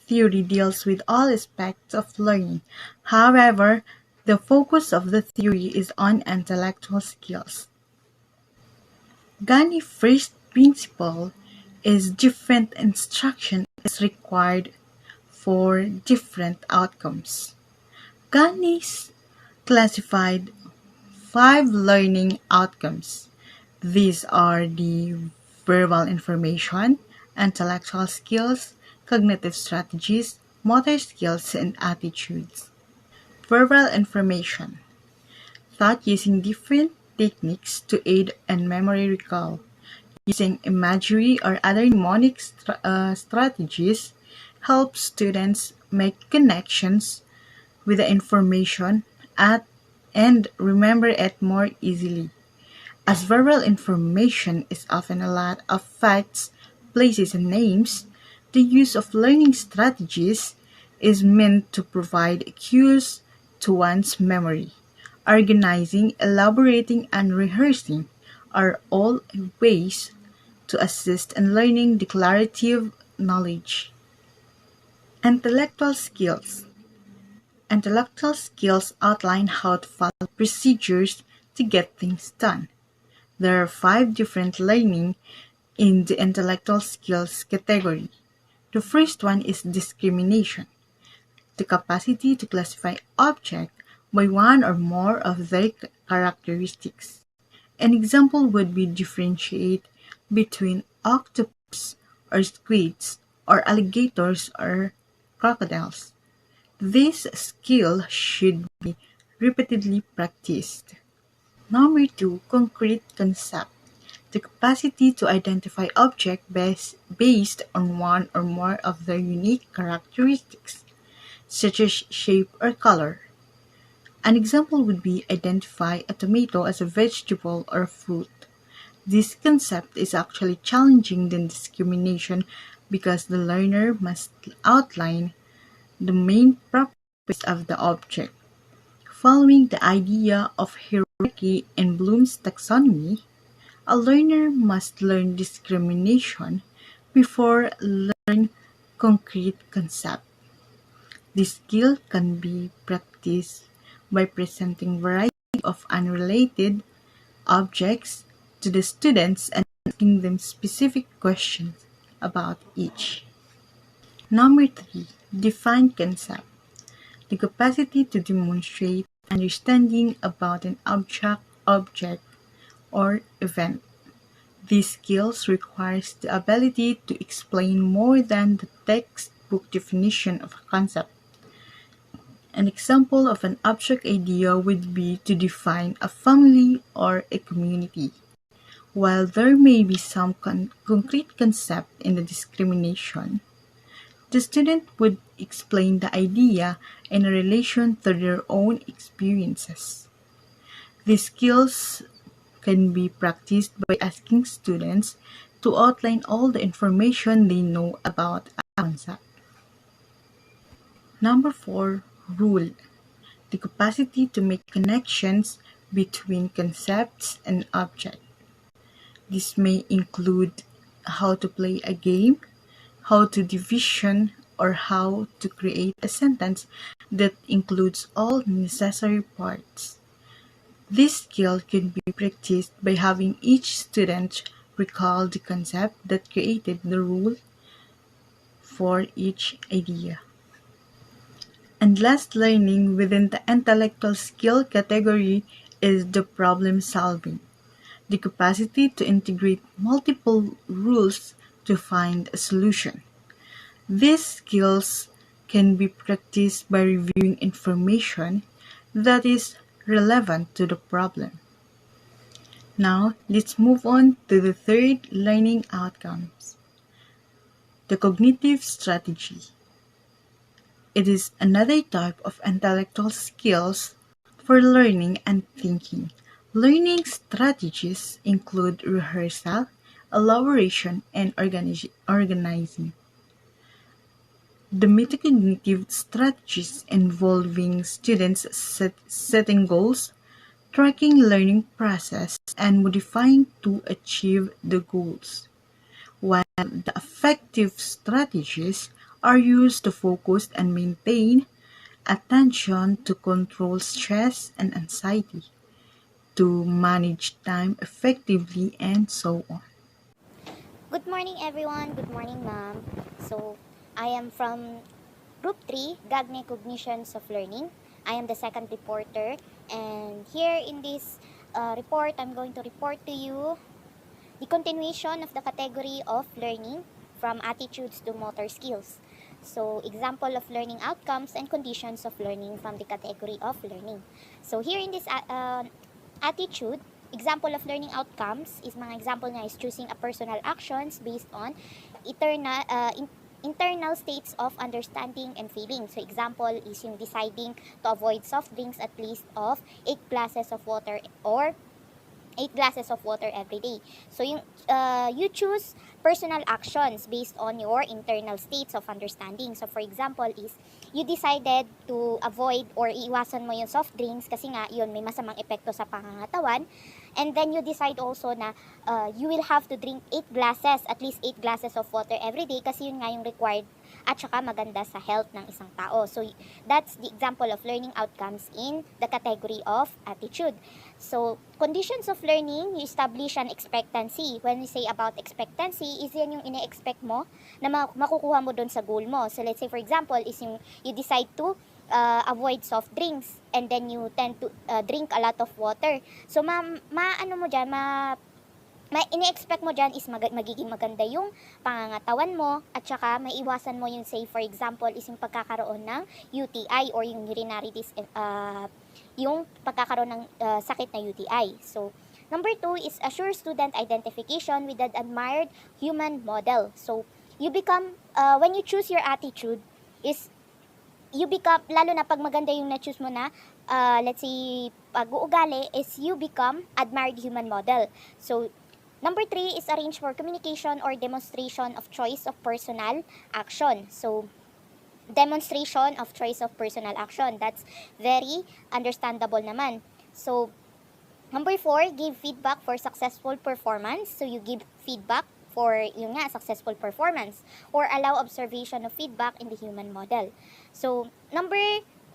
theory deals with all aspects of learning. However, the focus of the theory is on intellectual skills. GAGNE first principle is different instruction is required for different outcomes. GAGNE classified 5 learning outcomes. These are the verbal information, intellectual skills, cognitive strategies, motor skills, and attitudes. Verbal information. Thought using different techniques to aid in memory recall. Using imagery or other mnemonic strategies helps students make connections with the information and remember it more easily. As verbal information is often a lot of facts, places, and names, the use of learning strategies is meant to provide cues to one's memory. Organizing, elaborating, and rehearsing are all ways to assist in learning declarative knowledge. Intellectual skills. Intellectual skills outline how to follow procedures to get things done. There are 5 different learning in the intellectual skills category. The first one is discrimination, the capacity to classify objects by one or more of their characteristics. An example would be differentiate between octopus or squids or alligators or crocodiles. This skill should be repeatedly practiced. Number 2, concrete concept. The capacity to identify objects based on one or more of their unique characteristics, such as shape or color. An example would be identify a tomato as a vegetable or a fruit. This concept is actually challenging than discrimination because the learner must outline the main properties of the object. Following the idea of hierarchy in Bloom's taxonomy, a learner must learn discrimination before learn concrete concept. This skill can be practiced by presenting variety of unrelated objects to the students and asking them specific questions about each. Number 3, define concept. The capacity to demonstrate understanding about an object, or event. These skills requires the ability to explain more than the textbook definition of a concept. An example of an abstract idea would be to define a family or a community. While there may be some concrete concept in the discrimination, the student would explain the idea in relation to their own experiences. These skills can be practiced by asking students to outline all the information they know about a concept. Number 4, rule. The capacity to make connections between concepts and objects. This may include how to play a game, how to division, or how to create a sentence that includes all necessary parts. This skill can be practiced by having each student recall the concept that created the rule for each idea. And last learning within the intellectual skill category is the problem solving, the capacity to integrate multiple rules to find a solution. These skills can be practiced by reviewing information that is relevant to the problem. Now, let's move on to the third learning outcomes, the cognitive strategy. It is another type of intellectual skills for learning and thinking. Learning strategies include rehearsal, elaboration, and organizing. The metacognitive strategies involving students setting goals, tracking learning process, and modifying to achieve the goals, while the affective strategies are used to focus and maintain attention, to control stress and anxiety, to manage time effectively, and so on. Good morning everyone. Good morning ma'am. So, I am from Group 3, GAGNE Cognitions of Learning. I am the second reporter, and here in this report, I'm going to report to you the continuation of the category of learning from attitudes to motor skills. So, example of learning outcomes and conditions of learning from the category of learning. So, here in this attitude, example of learning outcomes is mga example nga is choosing a personal actions based on eternal, internal states of understanding and feeling. So, example is yung deciding to avoid soft drinks at least of 8 glasses of water or 8 glasses of water every day. So, you choose personal actions based on your internal states of understanding. So, for example, is you decided to avoid or iwasan mo yung soft drinks kasi nga yun may masamang epekto sa pangangatawan. And then, you decide also na you will have to drink 8 glasses, at least 8 glasses of water every day kasi yun nga yung required at saka maganda sa health ng isang tao. So, that's the example of learning outcomes in the category of attitude. So, conditions of learning, you establish an expectancy. When we say about expectancy, is yan yung ine-expect mo na makukuha mo doon sa goal mo. So, let's say for example, is yung you decide to avoid soft drinks and then you tend to drink a lot of water. So, ano mo dyan, ini-expect mo dyan is magiging maganda yung pangangatawan mo at saka maiwasan mo yung say for example is yung pagkakaroon ng UTI or yung urinary yung pagkakaroon ng sakit na UTI. So, number 2 is assure student identification with an admired human model. So, you become, when you choose your attitude, is you become, lalo na pag maganda yung na-choose mo na, let's say, pag-uugali, is you become admired human model. So, number 3 is arrange for communication or demonstration of choice of personal action. So, demonstration of choice of personal action. That's very understandable naman. So, number 4, give feedback for successful performance. So, you give feedback for yung nga, successful performance or allow observation of feedback in the human model. So, number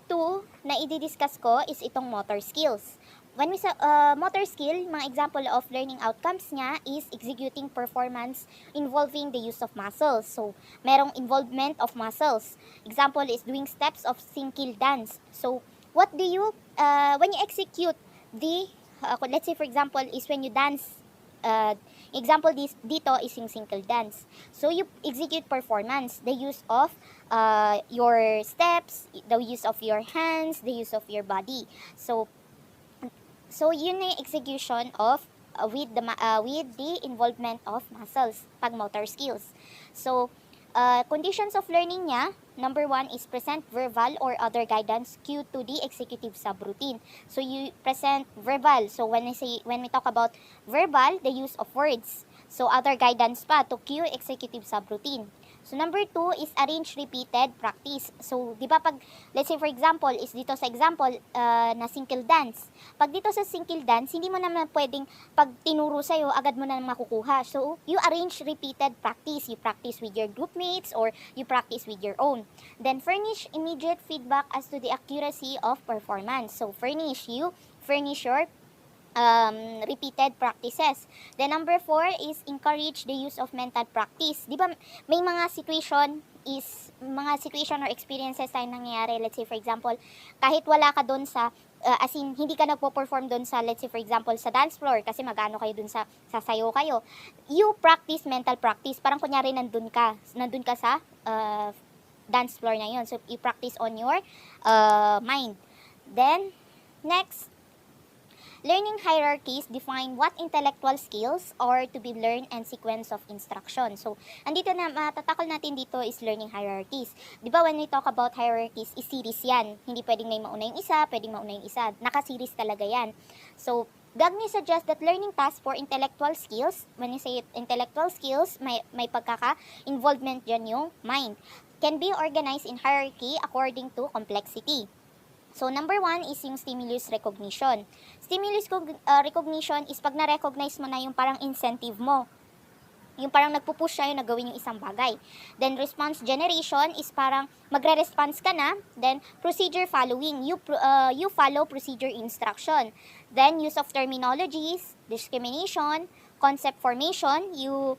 2 na i-discuss ko is itong motor skills. When we say motor skill, mga example of learning outcomes niya is executing performance involving the use of muscles. So, merong involvement of muscles. Example is doing steps of single dance. So, what do you, when you execute the, let's say for example, is when you dance, example dito is yung single dance. So, you execute performance, the use of your steps, the use of your hands, the use of your body. So, yun na yung execution of with the involvement of muscles pag motor skills. So, conditions of learning niya, number 1 is present verbal or other guidance cue to the executive subroutine. So, you present verbal. So, when we talk about verbal, the use of words. So, other guidance pa to cue executive subroutine. So, number 2 is arrange repeated practice. So, di ba pag, let's say for example, is dito sa example na single dance. Pag dito sa single dance, hindi mo naman pwedeng pag tinuro sa'yo, agad mo na makukuha. So, you arrange repeated practice. You practice with your group mates or you practice with your own. Then, furnish immediate feedback as to the accuracy of performance. So, furnish your repeated practices. Then number 4 is encourage the use of mental practice. Di ba may mga situation or experiences tayo nangyayari. Let's say for example, kahit wala ka doon sa as in hindi ka nagpo-perform doon sa, let's say for example, sa dance floor kasi magano kayo doon sa sasayaw kayo. You practice mental practice. Parang kunyari nandun ka sa dance floor na yun. So you practice on your mind. Then next, learning hierarchies define what intellectual skills are to be learned and sequence of instruction. So, andito na, matatakol natin dito is learning hierarchies. Di ba when we talk about hierarchies, is series yan. Hindi pwedeng may mauna yung isa, pwedeng mauna yung isa. Naka-series talaga yan. So, GAGNE suggests that learning tasks for intellectual skills, when you say intellectual skills, may pagkaka-involvement dyan yung mind, can be organized in hierarchy according to complexity. So, number 1 is yung stimulus recognition. Stimulus recognition is pag na-recognize mo na yung parang incentive mo. Yung parang nagpupush sa'yo na gawin yung isang bagay. Then, response generation is parang magre-response ka na. Then, procedure following. You follow procedure instruction. Then, use of terminologies, discrimination, concept formation, you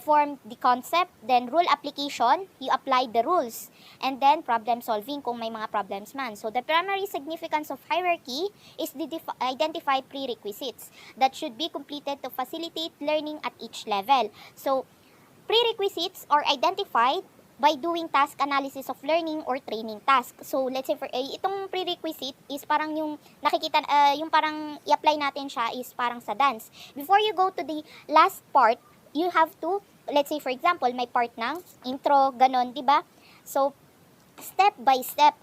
form the concept. Then, rule application, you apply the rules. And then, problem solving kung may mga problems man. So, the primary significance of hierarchy is the identify prerequisites that should be completed to facilitate learning at each level. So, prerequisites are identified by doing task analysis of learning or training task. So, let's say itong prerequisite is parang yung nakikita, yung parang i-apply natin siya is parang sa dance. Before you go to the last part, you have to, let's say for example, may part ng intro, ganon, di ba? So, step by step.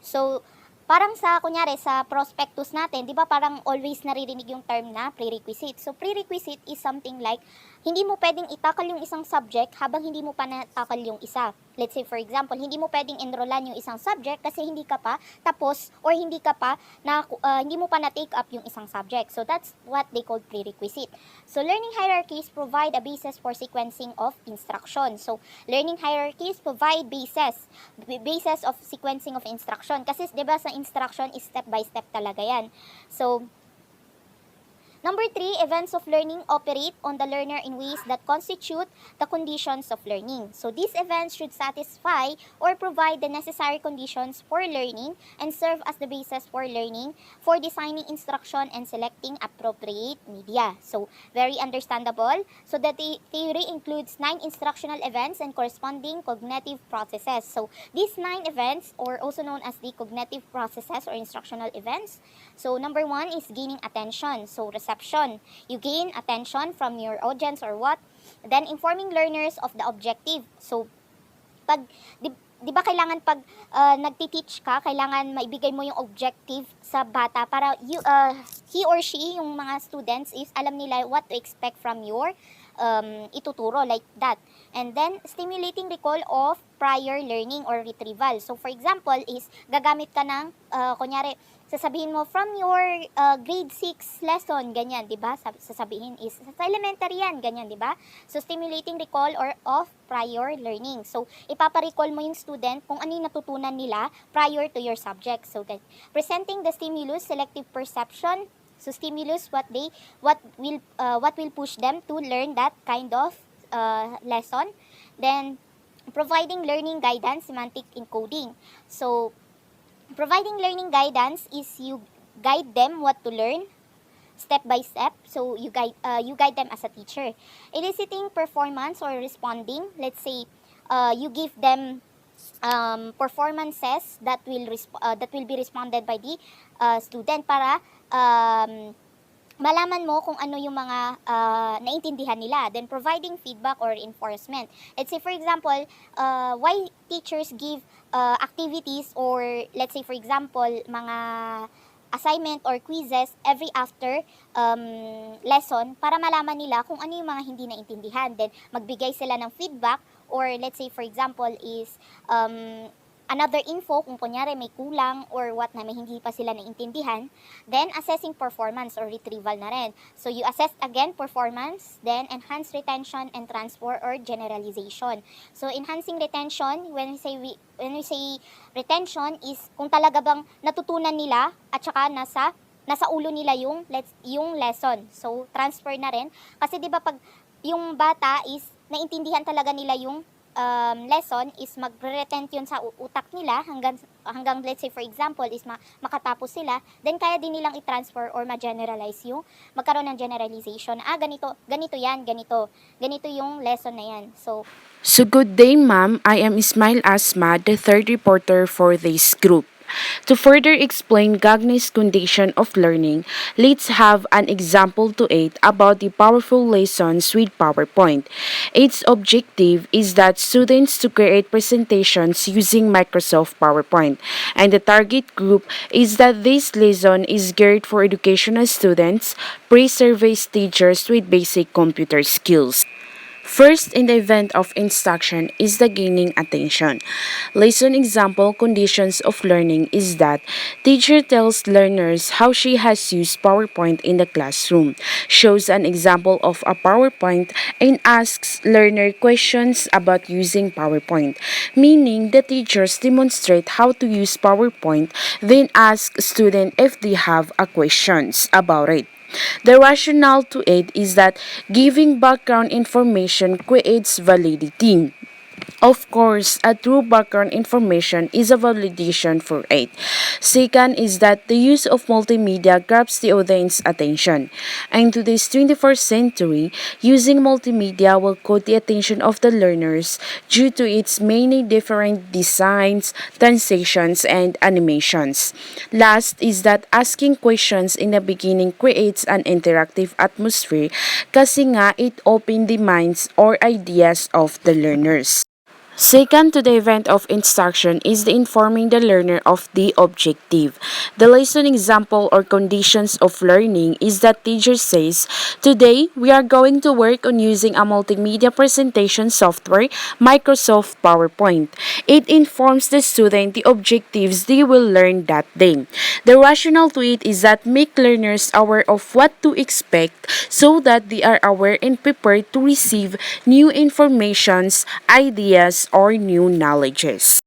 So, parang sa, kunyari, sa prospectus natin, di ba parang always naririnig yung term na prerequisite. So, prerequisite is something like, hindi mo pwedeng itakal yung isang subject habang hindi mo pa natakal yung isa. Let's say, for example, hindi mo pwedeng enrollan yung isang subject kasi hindi ka pa tapos or hindi mo pa na-take up yung isang subject. So, that's what they call prerequisite. So, learning hierarchies provide a basis for sequencing of instruction. So, learning hierarchies provide basis of sequencing of instruction. Kasi, di ba, sa instruction is step by step talaga yan. So, number 3, events of learning operate on the learner in ways that constitute the conditions of learning. So these events should satisfy or provide the necessary conditions for learning and serve as the basis for learning, for designing instruction and selecting appropriate media. So very understandable. So the theory includes 9 instructional events and corresponding cognitive processes. So these 9 events, or also known as the cognitive processes or instructional events. So number 1 is gaining attention. So reception. You gain attention from your audience or what? Then informing learners of the objective. So pag di ba kailangan pag nagti-teach ka, kailangan maibigay mo yung objective sa bata para he or she, yung mga students, is alam nila what to expect from your ituturo, like that. And then stimulating recall of prior learning or retrieval. So for example is gagamit ka ng kunyari sasabihin mo from your grade 6 lesson, ganyan, di ba? Sasabihin is sa elementary yan, ganyan, di ba? So stimulating recall or of prior learning. So ipapa-recall mo yung student kung ano yung natutunan nila prior to your subject. So presenting the stimulus, selective perception. So stimulus, what will push them to learn that kind of lesson. Then providing learning guidance, semantic encoding. So providing learning guidance is you guide them what to learn step by step. So you guide them as a teacher. Eliciting performance or responding. Let's say you give them performances that will be responded by the student para malaman mo kung ano yung mga naintindihan nila. Then providing feedback or enforcement. Let's say for example, why teachers give activities or let's say for example, mga assignment or quizzes every after lesson para malaman nila kung ano yung mga hindi naintindihan. Then magbigay sila ng feedback or let's say for example is another info kung kunyari may kulang or what na may hindi pa sila naintindihan. Then assessing performance or retrieval na rin. So you assess again performance, then enhance retention and transfer or generalization. So enhancing retention, when we say retention is kung talaga bang natutunan nila at saka nasa ulo nila yung lesson. So transfer na rin kasi 'di ba pag yung bata is naintindihan talaga nila yung lesson is magre-retent yun sa utak nila hanggang let's say for example is makatapos sila, then kaya din nilang i-transfer or ma-generalize yung magkaroon ng generalization. Ganito yan, ganito yung lesson na yan. So good day ma'am, I am Ismail Asmah, the third reporter for this group. To further explain GAGNE's condition of learning, let's have an example to aid about the powerful lessons with PowerPoint. Its objective is that students to create presentations using Microsoft PowerPoint, and the target group is that this lesson is geared for educational students, pre-service teachers with basic computer skills. First, in the event of instruction is the gaining attention. Lesson example conditions of learning is that teacher tells learners how she has used PowerPoint in the classroom, shows an example of a PowerPoint, and asks learner questions about using PowerPoint, meaning the teachers demonstrate how to use PowerPoint, then ask students if they have a questions about it. The rationale to it is that giving background information creates validity. Of course, a true background information is a validation for it. Second is that the use of multimedia grabs the audience's attention. In today's 21st century, using multimedia will caught the attention of the learners due to its many different designs, transitions, and animations. Last is that asking questions in the beginning creates an interactive atmosphere kasi nga it open the minds or ideas of the learners. Second to the event of instruction is the informing the learner of the objective. The lesson example or conditions of learning is that teacher says, "Today, we are going to work on using a multimedia presentation software, Microsoft PowerPoint." It informs the student the objectives they will learn that day. The rationale to it is that make learners aware of what to expect so that they are aware and prepared to receive new informations, ideas, or new knowledges.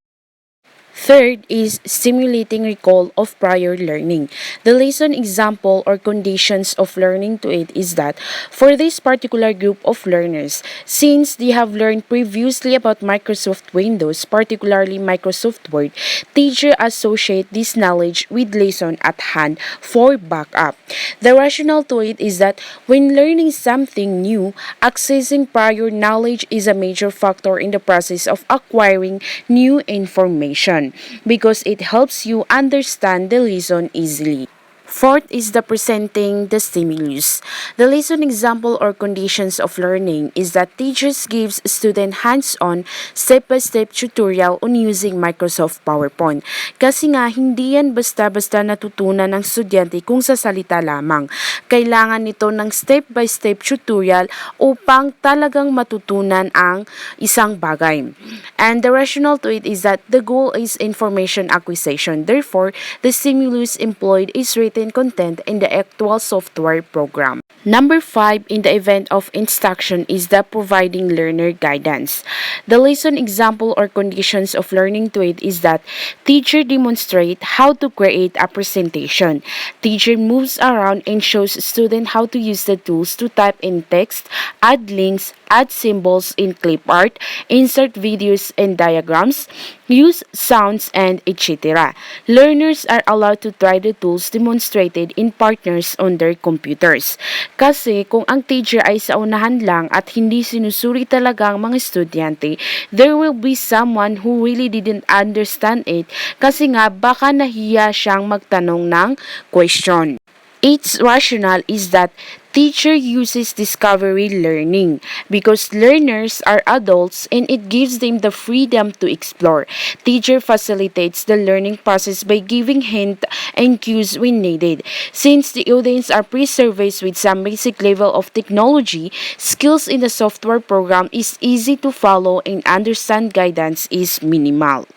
Third is stimulating recall of prior learning. The lesson example or conditions of learning to it is that for this particular group of learners, since they have learned previously about Microsoft Windows, particularly Microsoft Word, teacher associate this knowledge with lesson at hand for backup. The rationale to it is that when learning something new, accessing prior knowledge is a major factor in the process of acquiring new information because it helps you understand the lesson easily. Fourth is the presenting the stimulus. The lesson example or conditions of learning is that teachers gives student hands-on, step-by-step tutorial on using Microsoft PowerPoint. Kasi nga, hindi yan basta-basta natutunan ng estudyante kung sa salita lamang. Kailangan nito ng step-by-step tutorial upang talagang matutunan ang isang bagay. And the rationale to it is that the goal is information acquisition. Therefore, the stimulus employed is written content in the actual software program. Number 5 in the event of instruction is the providing learner guidance. The lesson example or conditions of learning to it is that teacher demonstrate how to create a presentation. Teacher moves around and shows student how to use the tools to type in text, add links, add symbols in clip art, insert videos and diagrams, use sounds, and etc. Learners are allowed to try the tools demonstrated in partners on their computers. Kasi kung ang teacher ay sa unahan lang at hindi sinusuri talaga ang mga estudyante, there will be someone who really didn't understand it kasi nga baka nahiya siyang magtanong ng question. Its rationale is that teacher uses discovery learning because learners are adults and it gives them the freedom to explore. Teacher facilitates the learning process by giving hints and cues when needed. Since the audience are pre-serviced with some basic level of technology, skills in the software program is easy to follow and understand guidance is minimal.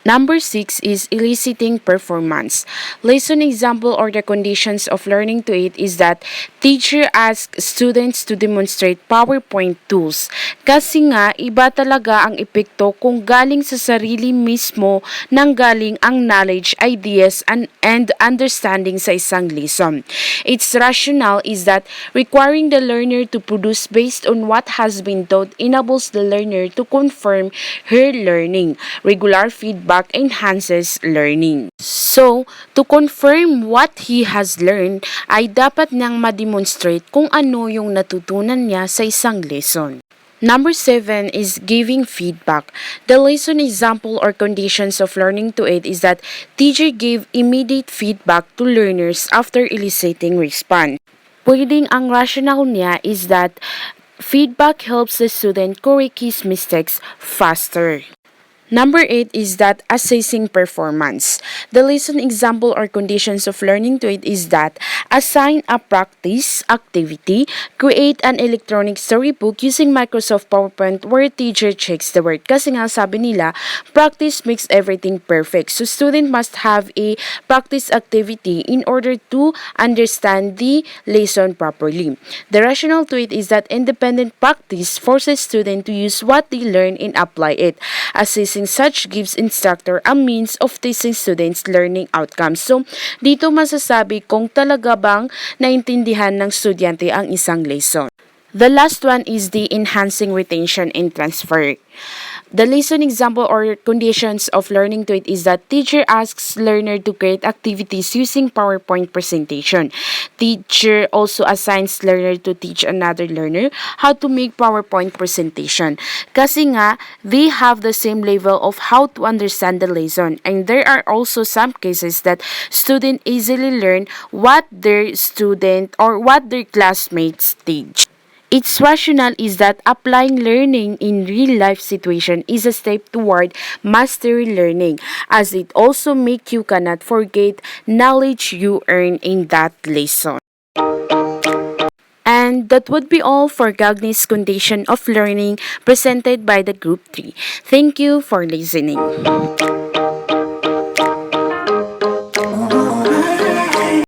Number 6 is eliciting performance. Lesson example or the conditions of learning to it is that teacher asks students to demonstrate PowerPoint tools. Kasi nga, iba talaga ang epekto kung galing sa sarili mismo nang galing ang knowledge, ideas, and understanding sa isang lesson. Its rationale is that requiring the learner to produce based on what has been taught enables the learner to confirm her learning. Regular feedback enhances learning. So, to confirm what he has learned, ay dapat niyang ma-demonstrate kung ano yung natutunan niya sa isang lesson. Number 7 is giving feedback. The lesson example or conditions of learning to it is that teacher gave immediate feedback to learners after eliciting response. Pwedeng ang rationale niya is that feedback helps the student correct his mistakes faster. Number 8 is that assessing performance. The lesson example or conditions of learning to it is that assign a practice activity, create an electronic storybook using Microsoft PowerPoint where teacher checks the word. Kasi nga sabi nila, practice makes everything perfect. So student must have a practice activity in order to understand the lesson properly. The rationale to it is that independent practice forces student to use what they learn and apply it. Assessing such gives instructor a means of testing students' learning outcomes. So, dito masasabi kung talaga bang naintindihan ng estudyante ang isang lesson. The last one is the enhancing retention and transfer. The lesson example or conditions of learning to it is that teacher asks learner to create activities using PowerPoint presentation. Teacher also assigns learner to teach another learner how to make PowerPoint presentation. Kasi nga, they have the same level of how to understand the lesson. And there are also some cases that student easily learn what their student or what their classmates teach. Its rationale is that applying learning in real-life situation is a step toward mastery learning, as it also make you cannot forget knowledge you earn in that lesson. And that would be all for GAGNE's condition of learning presented by the Group 3. Thank you for listening.